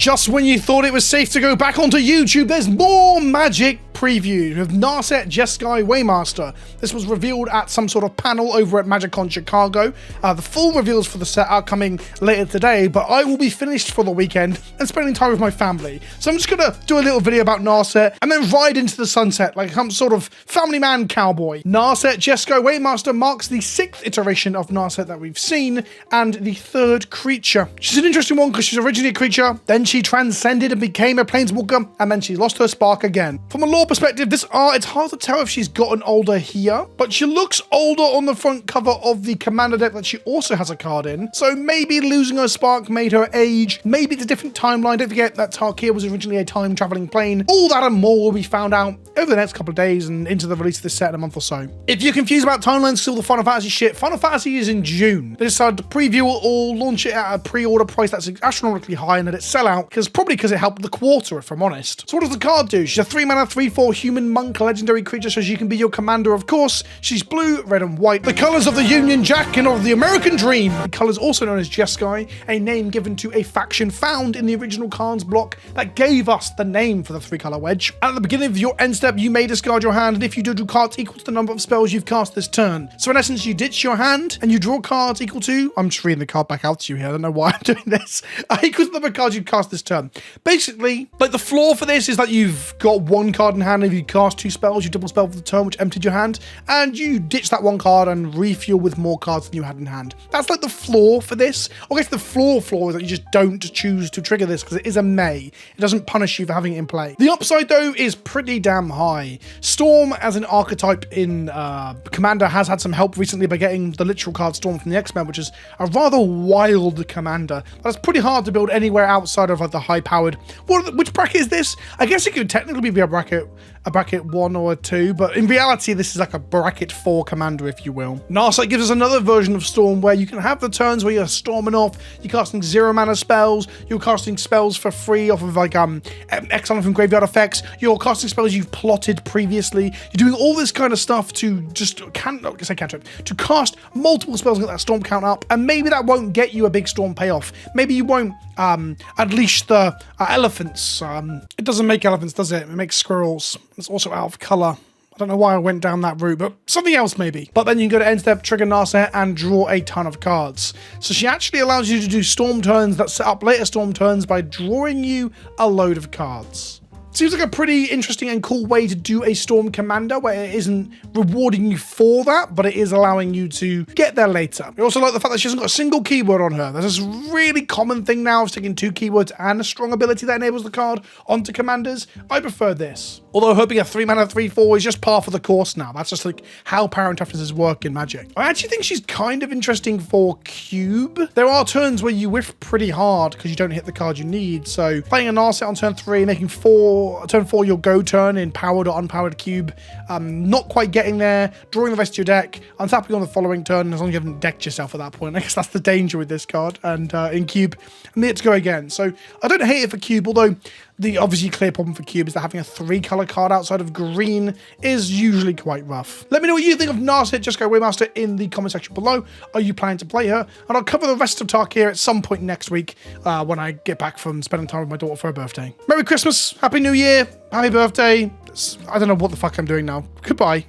Just when you thought it was safe to go back onto YouTube, there's more Magic preview with Narset Jeskai Waymaster. This was revealed at some sort of panel over at MagicCon Chicago. The full reveals for the set are coming later today, but I will be finished for the weekend and spending time with my family. So I'm just gonna do a little video about Narset and then ride into the sunset like some sort of family man cowboy. Narset Jeskai Waymaster marks the 6th iteration of Narset that we've seen and the 3rd creature. She's an interesting one because she's originally a creature, then she transcended and became a planeswalker, and then she lost her spark again. From a lore perspective, this art, it's hard to tell if she's gotten older here, but she looks older on the front cover of the Commander deck that she also has a card in. So maybe losing her spark made her age. Maybe it's a different timeline. Don't forget that Tarkir was originally a time-traveling plane. All that and more will be found out over the next couple of days and into the release of this set in a month or so. If you're confused about timelines, still the Final Fantasy shit, Final Fantasy is in June. They decided to preview it all, launch it at a pre-order price that's astronomically high, and let it sell out, probably because it helped the quarter, if I'm honest. So what does the card do? She's a 3-mana 3/4 human monk legendary creature, so she can be your commander, of course. She's blue, red, and white. The colors of the Union Jack and of the American Dream. The colors also known as Jeskai, a name given to a faction found in the original cards block that gave us the name for the 3-color wedge. At the beginning of your end step, you may discard your hand, and if you do, draw cards equal to the number of spells you've cast this turn. So in essence, you ditch your hand, and you draw cards equal to, I'm just reading the card back out to you here, I don't know why I'm doing this, equal to the number of cards you've cast this turn. Basically, like the flaw for this is that you've got 1 card in hand, and if you cast 2 spells, you double spell for the turn, which emptied your hand, and you ditch that 1 card and refuel with more cards than you had in hand. That's like the flaw for this. I guess the flaw is that you just don't choose to trigger this because it is a May. It doesn't punish you for having it in play. The upside, though, is pretty damn high. Storm as an archetype in Commander has had some help recently by getting the literal card Storm from the X-Men, which is a rather wild commander. That's pretty hard to build anywhere outside of like the high-powered. Which bracket is this? I guess it could technically be a bracket 1 or a 2, but in reality, this is like a bracket 4 commander, if you will. Narset gives us another version of Storm where you can have the turns where you're storming off, you're casting 0-mana spells, you're casting spells for free off of like exile from graveyard effects, you're casting spells you've plotted previously, you're doing all this kind of stuff to just to cast multiple spells and get that storm count up, and maybe that won't get you a big storm payoff. Maybe you won't unleash the elephants. It doesn't make elephants, does it? It makes squirrels. It's also out of color. I don't know why I went down that route, but something else maybe. But then you can go to end step, trigger Narset, and draw a ton of cards. So she actually allows you to do storm turns that set up later storm turns by drawing you a load of cards. Seems like a pretty interesting and cool way to do a Storm Commander where it isn't rewarding you for that, but it is allowing you to get there later. I also like the fact that she hasn't got a single keyword on her. There's this really common thing now of sticking 2 keywords and a strong ability that enables the card onto commanders. I prefer this. Although her being a 3-mana 3/4 is just par for the course now. That's just like how power and toughness work in Magic. I actually think she's kind of interesting for Cube. There are turns where you whiff pretty hard because you don't hit the card you need. So playing a Narset on turn 3, making turn 4 your go turn in powered or unpowered Cube, not quite getting there, drawing the rest of your deck, untapping on the following turn as long as you haven't decked yourself at that point. I guess that's the danger with this card, and in Cube, and then to go again. So I don't hate it for Cube, although the obviously clear problem for Cube is that having a 3-color card outside of green is usually quite rough. Let me know what you think of Narset Jeskai Waymaster in the comment section below. Are you planning to play her? And I'll cover the rest of Tarkir at some point next week when I get back from spending time with my daughter for her birthday. Merry Christmas, Happy New Year, Happy birthday. I don't know what the fuck I'm doing now. Goodbye.